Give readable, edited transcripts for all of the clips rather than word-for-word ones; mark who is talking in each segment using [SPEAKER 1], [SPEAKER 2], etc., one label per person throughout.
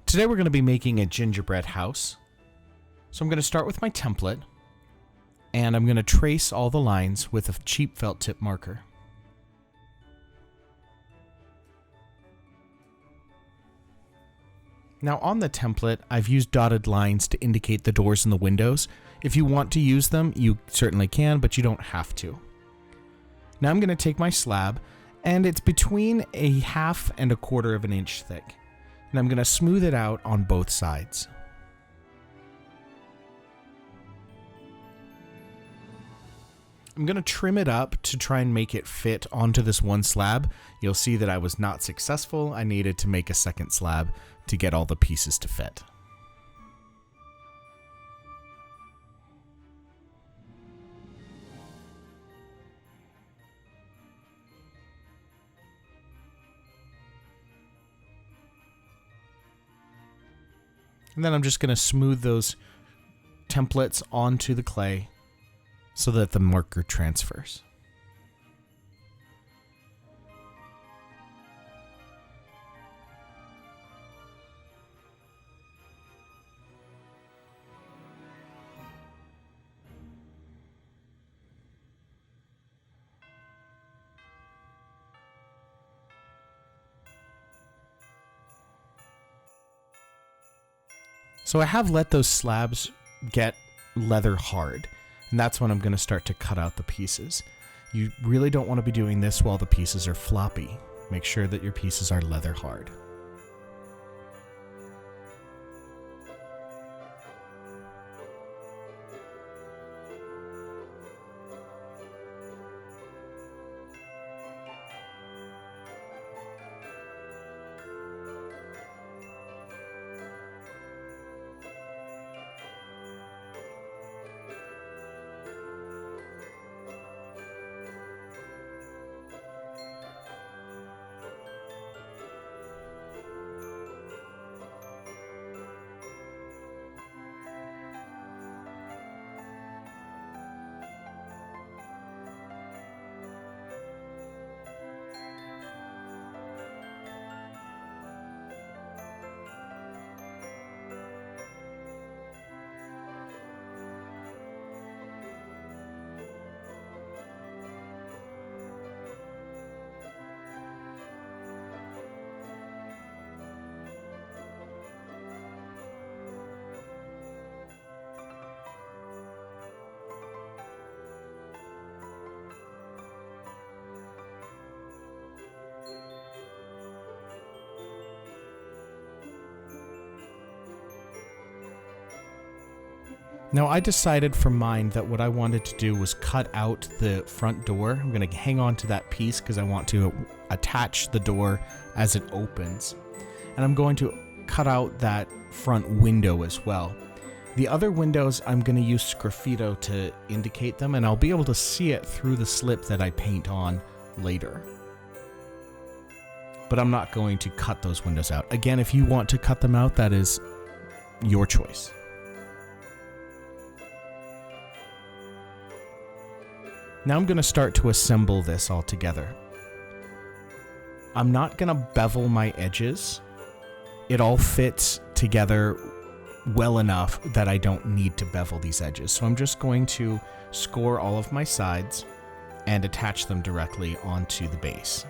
[SPEAKER 1] Today we're going to be making a gingerbread house. So I'm going to start with my template, and I'm going to trace all the lines with a cheap felt tip marker. Now on the template, I've used dotted lines to indicate the doors and the windows. If you want to use them, you certainly can, but you don't have to. Now I'm going to take my slab, and it's between a 1/2 and 1/4 of an inch thick. And I'm going to smooth it out on both sides. I'm going to trim it up to try and make it fit onto this one slab. You'll see that I was not successful. I needed to make a second slab to get all the pieces to fit. And then I'm just going to smooth those templates onto the clay so that the marker transfers. So I have let those slabs get leather hard, and that's when I'm going to start to cut out the pieces. You really don't want to be doing this while the pieces are floppy. Make sure that your pieces are leather hard. Now I decided for mine that what I wanted to do was cut out the front door. I'm going to hang on to that piece because I want to attach the door as it opens. And I'm going to cut out that front window as well. The other windows, I'm going to use Sgraffito to indicate them, and I'll be able to see it through the slip that I paint on later. But I'm not going to cut those windows out. Again, if you want to cut them out, that is your choice. Now I'm going to start to assemble this all together. I'm not going to bevel my edges. It all fits together well enough that I don't need to bevel these edges. So I'm just going to score all of my sides and attach them directly onto the base.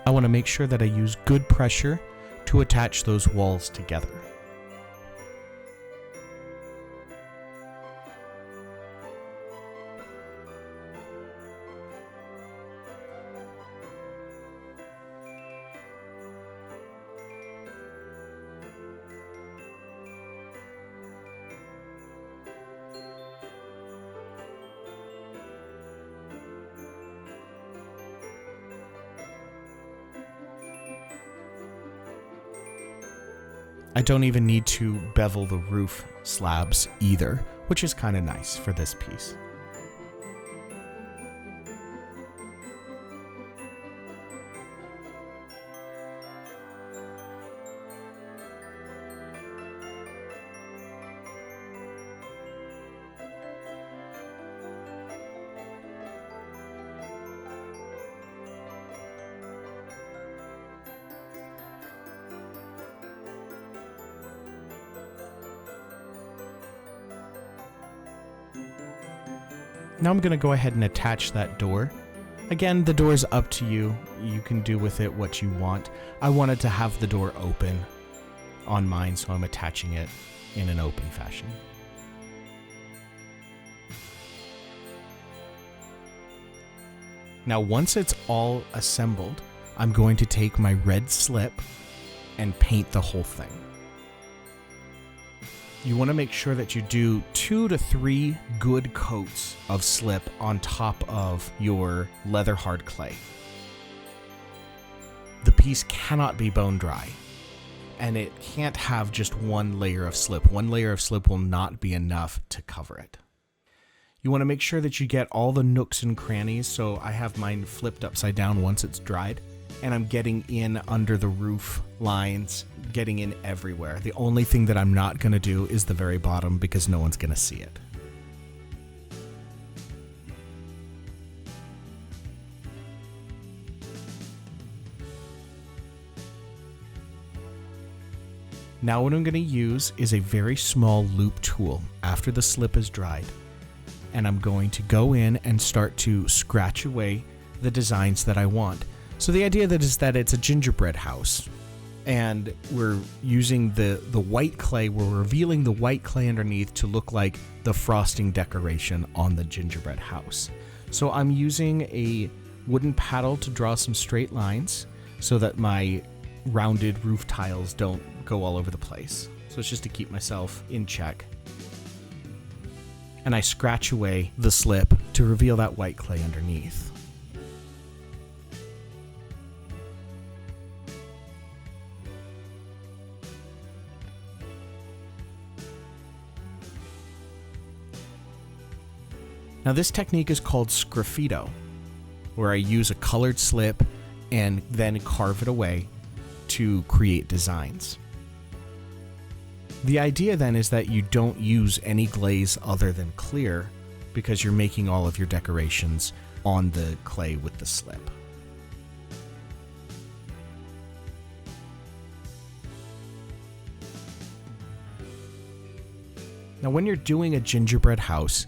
[SPEAKER 1] I want to make sure that I use good pressure to attach those walls together. I don't even need to bevel the roof slabs either, which is kind of nice for this piece. Now I'm going to go ahead and attach that door. Again, the door is up to you. You can do with it what you want. I wanted to have the door open on mine, so I'm attaching it in an open fashion. Now, once it's all assembled, I'm going to take my red slip and paint the whole thing. You want to make sure that you do 2 to 3 good coats of slip on top of your leather hard clay. The piece cannot be bone dry, and it can't have just one layer of slip. One layer of slip will not be enough to cover it. You want to make sure that you get all the nooks and crannies, so I have mine flipped upside down once it's dried, and I'm getting in under the roof lines, getting in everywhere. The only thing that I'm not going to do is the very bottom because no one's going to see it. Now what I'm going to use is a very small loop tool after the slip is dried, and I'm going to go in and start to scratch away the designs that I want. So the idea that is that it's a gingerbread house, and we're using the white clay, we're revealing the white clay underneath to look like the frosting decoration on the gingerbread house. So I'm using a wooden paddle to draw some straight lines so that my rounded roof tiles don't go all over the place. So it's just to keep myself in check. And I scratch away the slip to reveal that white clay underneath. Now this technique is called Sgraffito, where I use a colored slip and then carve it away to create designs. The idea then is that you don't use any glaze other than clear because you're making all of your decorations on the clay with the slip. Now when you're doing a gingerbread house,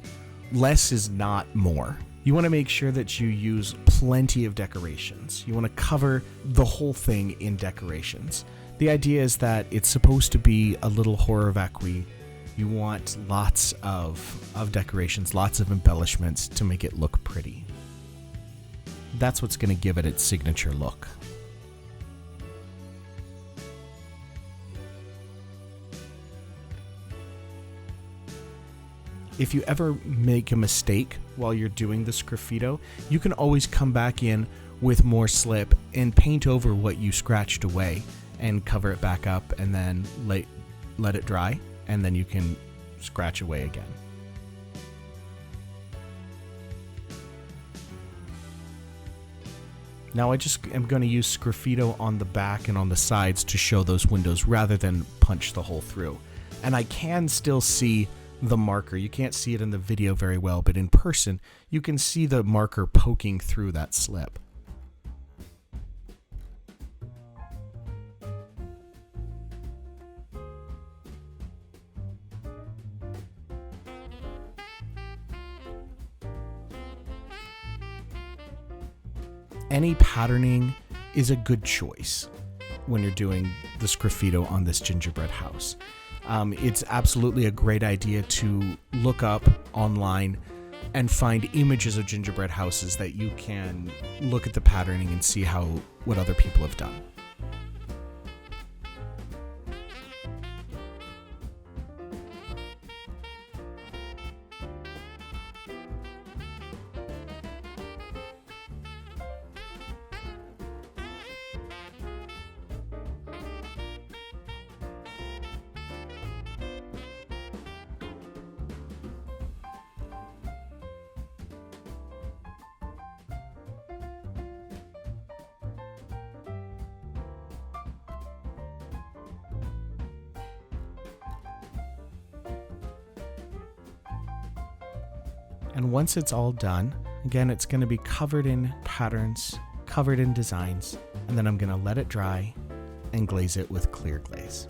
[SPEAKER 1] less is not more. You want to make sure that you use plenty of decorations. You want to cover the whole thing in decorations. The idea is that it's supposed to be a little horror vacui. You want lots of decorations, lots of embellishments to make it look pretty. That's what's going to give it its signature look. If you ever make a mistake while you're doing the Sgraffito, you can always come back in with more slip and paint over what you scratched away and cover it back up and then let it dry, and then you can scratch away again. Now I just am going to use Sgraffito on the back and on the sides to show those windows rather than punch the hole through. And I can still see the marker. You can't see it in the video very well, but in person you can see the marker poking through that slip. Any patterning is a good choice when you're doing the Sgraffito on this gingerbread house. It's absolutely a great idea to look up online and find images of gingerbread houses that you can look at the patterning and see what other people have done. And once it's all done, again, it's going to be covered in patterns, covered in designs, and then I'm going to let it dry and glaze it with clear glaze.